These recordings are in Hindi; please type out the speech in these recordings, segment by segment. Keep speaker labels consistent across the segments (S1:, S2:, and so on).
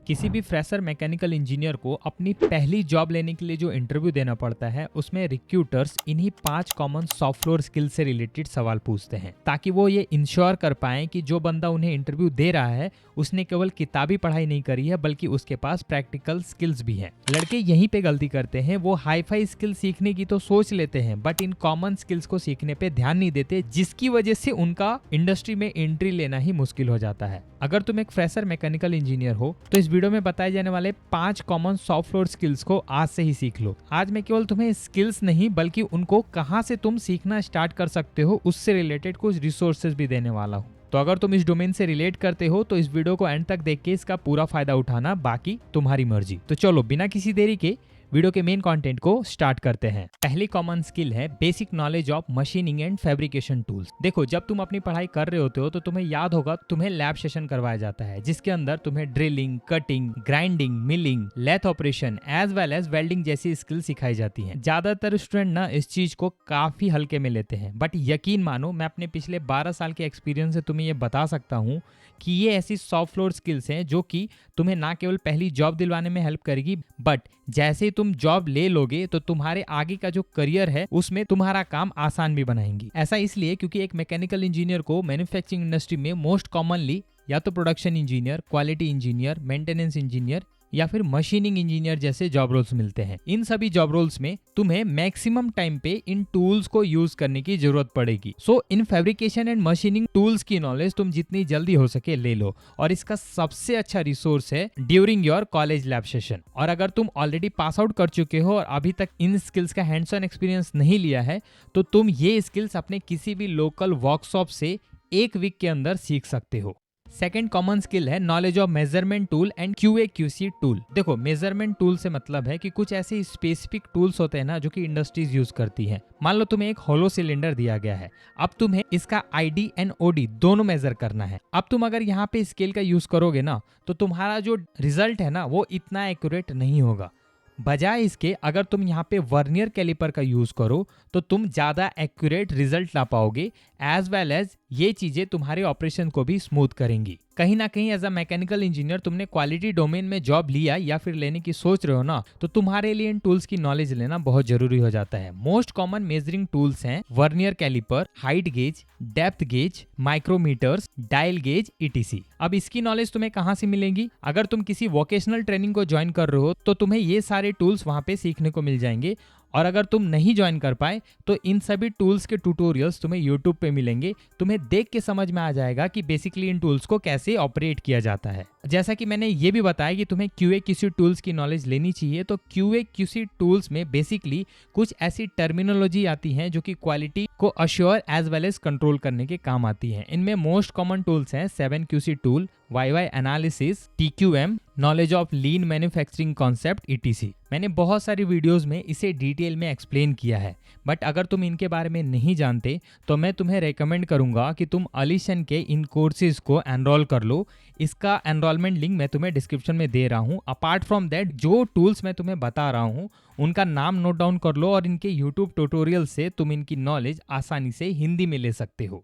S1: किसी भी फ्रेशर मैकेनिकल इंजीनियर को अपनी पहली जॉब लेने के लिए जो इंटरव्यू देना पड़ता है उसमें रिक्रूटर्स इन्हीं 5 कॉमन सॉफ्ट फ्लोर स्किल से रिलेटेड सवाल पूछते हैं ताकि वो ये इंश्योर कर पाएं कि जो बंदा उन्हें इंटरव्यू दे रहा है उसने केवल किताबी पढ़ाई नहीं करी है बल्कि उसके पास प्रैक्टिकल स्किल्स भी हैं। लड़के यहीं पे गलती करते हैं, वो हाई फाई स्किल सीखने की तो सोच लेते हैं बट इन कॉमन स्किल्स को सीखने पे ध्यान नहीं देते, जिसकी वजह से उनका इंडस्ट्री में एंट्री लेना ही मुश्किल हो जाता है। अगर तुम एक फ्रेशर मैकेनिकल इंजीनियर हो तो इस वीडियो में बताए जाने वाले 5 कॉमन सॉफ्ट फ्लोर स्किल्स को आज से ही सीख लो। आज मैं केवल तुम्हें स्किल्स नहीं बल्कि उनको कहां से तुम सीखना स्टार्ट कर सकते हो उससे रिलेटेड कुछ रिसोर्सेज भी देने वाला हूं। तो अगर तुम इस डोमेन से रिलेट करते हो तो इस वीडियो को एंड तक देख के इसका पूरा फायदा उठाना, बाकी तुम्हारी मर्जी। तो चलो बिना किसी देरी के वीडियो के मेन कंटेंट को स्टार्ट करते हैं। पहली कॉमन स्किल है basic knowledge of machining and fabrication tools. देखो, जब तुम अपनी पढ़ाई कर रहे होते हो तो तुम्हें याद होगा तुम्हें लैब सेशन करवाया जाता है जिसके अंदर तुम्हें drilling, cutting, grinding, milling, lathe operation as well as welding जैसी स्किल सिखाई जाती हैं। ज्यादातर स्टूडेंट ना इस चीज को काफी हल्के में लेते हैं बट यकीन मानो मैं अपने पिछले 12 साल के एक्सपीरियंस से तुम्हें ये बता सकता हूँ कि ये ऐसी सॉफ्ट फ्लोर स्किल्स हैं जो कि तुम्हें ना केवल पहली जॉब दिलवाने में हेल्प करेगी बट जैसे ही तुम जॉब ले लोगे तो तुम्हारे आगे का जो करियर है उसमें तुम्हारा काम आसान भी बनाएंगी। ऐसा इसलिए क्योंकि एक मैकेनिकल इंजीनियर को मैन्युफैक्चरिंग इंडस्ट्री में मोस्ट कॉमनली या तो production engineer, quality engineer, maintenance engineer या फिर मशीनिंग इंजीनियर जैसे जॉब रोल्स मिलते हैं। इन सभी जॉब रोल्स में तुम्हें मैक्सिमम टाइम पे इन टूल्स को यूज करने की जरूरत पड़ेगी। सो इन फैब्रिकेशन एंड मशीनिंग टूल्स की नॉलेज तुम जितनी जल्दी हो सके ले लो और इसका सबसे अच्छा रिसोर्स है during your college lab session. और अगर तुम ऑलरेडी पास आउट कर चुके हो और अभी तक इन स्किल्स का हैंड्स ऑन एक्सपीरियंस नहीं लिया है तो तुम ये स्किल्स अपने किसी भी लोकल वर्कशॉप से 1 वीक के अंदर सीख सकते हो। सेकेंड कॉमन स्किल है knowledge of measurement tool and QA/QC tool. देखो, मेजरमेंट टूल से मतलब है कि कुछ ऐसे स्पेसिफिक टूल्स होते हैं ना जो कि इंडस्ट्रीज यूज करती हैं। मान लो तुम्हें एक होलो सिलेंडर दिया गया है, अब तुम्हें इसका ID एंड OD दोनों मेजर करना है। अब तुम अगर यहाँ पे स्केल का यूज करोगे ना तो तुम्हारा जो रिजल्ट है ना वो इतना एक्यूरेट नहीं होगा। बजाय इसके अगर तुम यहाँ पे वर्नियर कैलिपर का यूज करो तो तुम ज्यादा एक्यूरेट रिजल्ट ला पाओगे एज वेल एज ये चीजें तुम्हारे ऑपरेशन को भी स्मूथ करेंगी। कहीं ना कहीं एज अ मैकेनिकल इंजीनियर तुमने क्वालिटी डोमेन में जॉब लिया या फिर लेने की सोच रहे हो ना तो तुम्हारे लिए इन टूल्स की नॉलेज लेना बहुत जरूरी हो जाता है। मोस्ट कॉमन मेजरिंग टूल्स हैं vernier calliper, height gauge, depth gauge, micrometers, dial gauge ETC। अब इसकी नॉलेज तुम्हें कहाँ से मिलेगी? अगर तुम किसी वोकेशनल ट्रेनिंग को ज्वाइन कर रहे हो तो तुम्हें ये सारे टूल्स वहाँ पे सीखने को मिल जाएंगे और अगर तुम नहीं ज्वाइन कर पाए तो इन सभी टूल्स के ट्यूटोरियल्स तुम्हें यूट्यूब पे मिलेंगे। तुम्हें देख के समझ में आ जाएगा कि बेसिकली इन टूल्स को कैसे ऑपरेट किया जाता है। जैसा कि मैंने ये भी बताया कि तुम्हें QA/QC टूल्स की नॉलेज लेनी चाहिए, तो QA/QC टूल्स में बेसिकली कुछ ऐसी टर्मिनोलॉजी आती हैं जो कि क्वालिटी को assure as well as control करने के काम आती हैं। इनमें मोस्ट कॉमन टूल्स हैं 7QC tool, YY analysis, TQM, knowledge of lean manufacturing concept ETC। मैंने बहुत सारी वीडियोस में इसे डिटेल में एक्सप्लेन किया है बट अगर तुम इनके बारे में नहीं जानते तो मैं तुम्हें रेकमेंड करूंगा कि तुम अलीशन के इन कोर्सेज को एनरोल कर लो। इसका एनरोलमेंट लिंक मैं तुम्हें डिस्क्रिप्शन में दे रहा हूँ। अपार्ट फ्रॉम दैट जो टूल्स मैं तुम्हें बता रहा हूँ उनका नाम नोट डाउन कर लो और इनके यूट्यूब ट्यूटोरियल से तुम इनकी नॉलेज आसानी से हिंदी में ले सकते हो।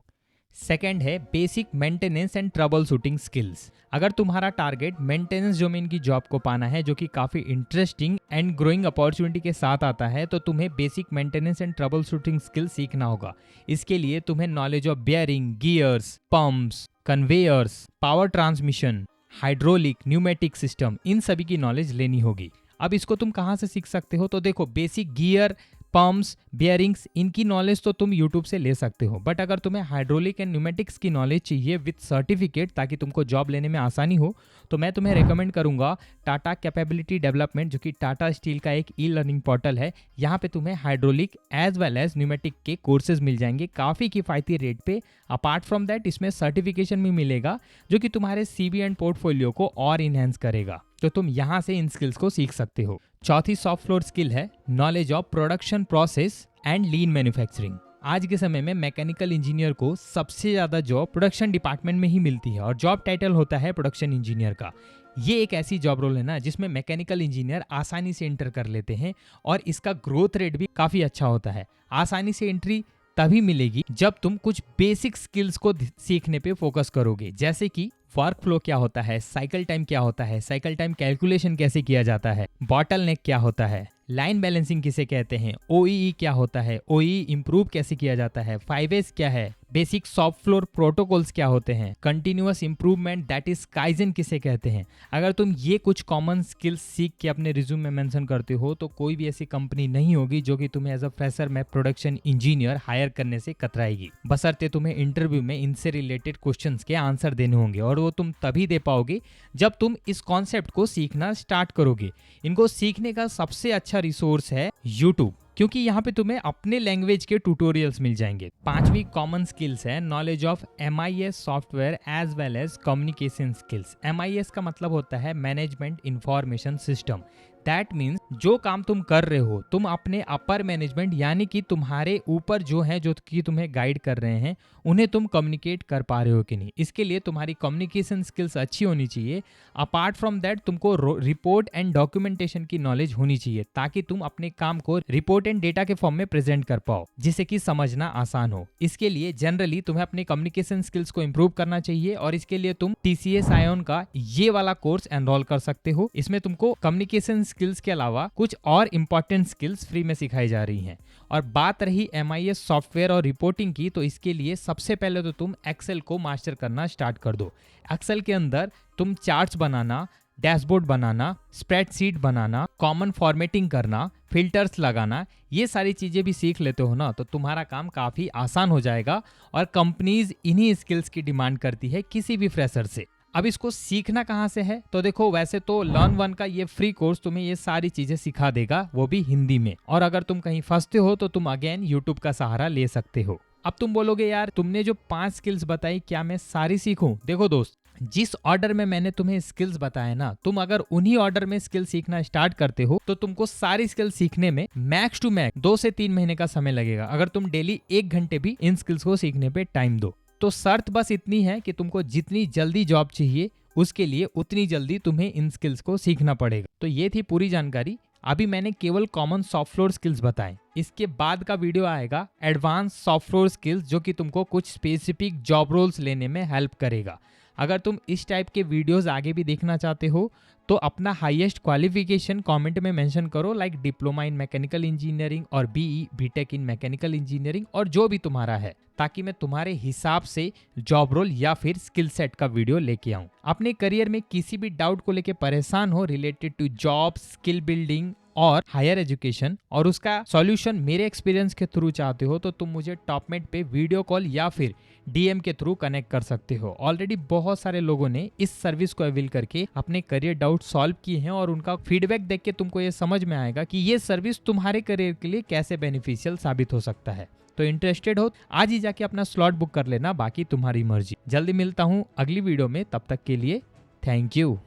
S1: सेकेंड है basic maintenance and trouble shooting skills. अगर तुम्हारा टारगेट मेंटेनेंस डोमेन की जॉब को पाना है जो कि काफी इंटरेस्टिंग एंड ग्रोइंग अपॉर्चुनिटी के साथ आता है तो तुम्हें basic maintenance and troubleshooting skill सीखना होगा। इसके लिए तुम्हें knowledge of bearing, gears, pumps, conveyors, power transmission, hydraulic, pneumatic system, इन सभी की नॉलेज लेनी होगी। अब इसको तुम कहाँ से सीख सकते हो? तो देखो, बेसिक गियर, पंप्स, बियरिंग्स, इनकी नॉलेज तो तुम YouTube से ले सकते हो बट अगर तुम्हें हाइड्रोलिक एंड न्यूमेटिक्स की नॉलेज चाहिए विद सर्टिफिकेट ताकि तुमको जॉब लेने में आसानी हो तो मैं तुम्हें रेकमेंड करूंगा टाटा कैपेबिलिटी डेवलपमेंट, जो कि टाटा स्टील का एक ई-लर्निंग पोर्टल है। यहाँ पे तुम्हें hydraulic as well as pneumatic के कोर्सेज मिल जाएंगे काफ़ी किफ़ायती रेट पे। अपार्ट फ्रॉम दैट इसमें सर्टिफिकेशन भी मिलेगा जो कि तुम्हारे CV एंड पोर्टफोलियो को और इनहेंस करेगा, तो तुम यहाँ से इन स्किल्स को सीख सकते हो। चौथी सॉफ्ट फ्लोर स्किल है knowledge of production process and lean manufacturing. आज के समय में मैकेनिकल इंजीनियर को सबसे ज्यादा जॉब प्रोडक्शन डिपार्टमेंट में ही मिलती है और जॉब टाइटल होता है प्रोडक्शन इंजीनियर का। ये एक ऐसी जॉब रोल है ना जिसमें मैकेनिकल इंजीनियर आसानी से एंटर कर लेते हैं और इसका ग्रोथ रेट भी काफी अच्छा होता है। आसानी से एंट्री तभी मिलेगी जब तुम कुछ बेसिक स्किल्स को सीखने पे फोकस करोगे, जैसे कि वर्क फ्लो क्या होता है, साइकिल टाइम क्या होता है, साइकिल टाइम कैलकुलेशन कैसे किया जाता है, बॉटल नेक क्या होता है, लाइन बैलेंसिंग किसे कहते हैं, ओईई क्या होता है, ओईई इंप्रूव कैसे किया जाता है, 5S क्या है, बेसिक शॉप फ्लोर प्रोटोकॉल्स क्या होते हैं, continuous improvement that is kaizen किसे कहते हैं। अगर तुम ये कुछ कॉमन स्किल्स सीख के अपने रिज्यूम में मेंशन करते हो तो कोई भी ऐसी कंपनी नहीं होगी जो कि तुम्हें एज अ फ्रेशर में प्रोडक्शन इंजीनियर हायर करने से कतराएगी, बशर्ते तुम्हें इंटरव्यू में इनसे रिलेटेड क्वेश्चंस के आंसर देने होंगे, और वो तुम तभी दे पाओगे जब तुम इस कॉन्सेप्ट को सीखना स्टार्ट करोगे। इनको सीखने का सबसे अच्छा रिसोर्स है यूट्यूब, क्योंकि यहाँ पे तुम्हें अपने लैंग्वेज के ट्यूटोरियल्स मिल जाएंगे। 5वीं कॉमन स्किल्स है knowledge of MIS software as well as communication skills. MIS का मतलब होता है management information system. That means जो काम तुम कर रहे हो, तुम अपने अपर मैनेजमेंट यानी कि तुम्हारे ऊपर जो है, जो कि तुम्हें गाइड कर रहे हैं, उन्हें तुम कम्युनिकेट कर पा रहे हो कि नहीं। इसके लिए तुम्हारी कम्युनिकेशन स्किल्स अच्छी होनी चाहिए। अपार्ट फ्रॉम दैट तुमको रिपोर्ट एंड डॉक्यूमेंटेशन की नॉलेज होनी चाहिए, ताकि तुम अपने काम को रिपोर्ट एंड डेटा के फॉर्म में प्रेजेंट कर पाओ, जिससे कि समझना आसान हो। इसके लिए जनरली तुम्हें अपने कम्युनिकेशन स्किल्स को इंप्रूव करना चाहिए, और इसके लिए तुम TCS iON का ये वाला कोर्स एनरोल कर सकते हो। इसमें तुमको कम्युनिकेशन स्किल्स के अलावा कुछ और इंपॉर्टेंट स्किल्स फ्री में सिखाई जा रही हैं। और बात रही MIS सॉफ्टवेयर और रिपोर्टिंग की, तो इसके लिए सबसे पहले तो तुम एक्सेल को मास्टर करना स्टार्ट कर दो। एक्सेल के अंदर तुम चार्ट्स बनाना, डैशबोर्ड बनाना, स्प्रेडशीट बनाना, कॉमन फॉर्मेटिंग करना, फिल्टर्स लगाना, ये सारी चीजें भी सीख लेते हो ना, तो तुम्हारा काम काफी आसान हो जाएगा। और कंपनीज इन्हीं स्किल्स की डिमांड करती है किसी भी फ्रेशर से। अब इसको सीखना कहाँ से है, तो देखो वैसे तो लर्न वन का ये फ्री कोर्स तुम्हें ये सारी चीजें सिखा देगा, वो भी हिंदी में। और अगर तुम कहीं फंसते हो तो तुम अगेन यूट्यूब का सहारा ले सकते हो। अब तुम बोलोगे यार तुमने जो 5 स्किल्स बताई क्या मैं सारी सीखूं? देखो दोस्त, जिस ऑर्डर में मैंने तुम्हें स्किल्स बताए ना, तुम अगर उन्हीं ऑर्डर में स्किल सीखना स्टार्ट करते हो तो तुमको सारी स्किल सीखने में मैक्स टू मैक्स 2 से 3 महीने का समय लगेगा, अगर तुम डेली 1 घंटे भी इन स्किल्स को सीखने पे टाइम दो। तो शर्त बस इतनी है कि तुमको जितनी जल्दी जॉब चाहिए उसके लिए उतनी जल्दी तुम्हें इन स्किल्स को सीखना पड़ेगा। तो ये थी पूरी जानकारी। अभी मैंने केवल कॉमन सॉफ्टवेयर स्किल्स बताएं। इसके बाद का वीडियो आएगा एडवांस सॉफ्टवेयर स्किल्स, जो कि तुमको कुछ स्पेसिफिक जॉब रोल्स लेने में हेल्प करेगा। अगर तुम इस टाइप के वीडियोस आगे भी देखना चाहते हो तो अपना हाईएस्ट क्वालिफिकेशन कमेंट में मेंशन करो, like diploma in mechanical engineering और BTech इन मैकेनिकल इंजीनियरिंग, और जो भी तुम्हारा है, ताकि मैं तुम्हारे हिसाब से जॉब रोल या फिर स्किल सेट का वीडियो लेके आऊं। अपने करियर में किसी भी डाउट को लेके परेशान हो related to job, skill building और हायर एजुकेशन, और उसका सॉल्यूशन मेरे एक्सपीरियंस के थ्रू चाहते हो, तो तुम मुझे टॉपमेट पे वीडियो कॉल या फिर DM के थ्रू कनेक्ट कर सकते हो। ऑलरेडी बहुत सारे लोगों ने इस सर्विस को अवेल करके अपने करियर डाउट सॉल्व किए हैं, और उनका फीडबैक देख के तुमको ये समझ में आएगा कि ये सर्विस तुम्हारे करियर के लिए कैसे बेनिफिशियल साबित हो सकता है। तो इंटरेस्टेड हो आज ही जाके अपना स्लॉट बुक कर लेना, बाकी तुम्हारी मर्जी। जल्दी मिलता हूँ अगली वीडियो में, तब तक के लिए थैंक यू।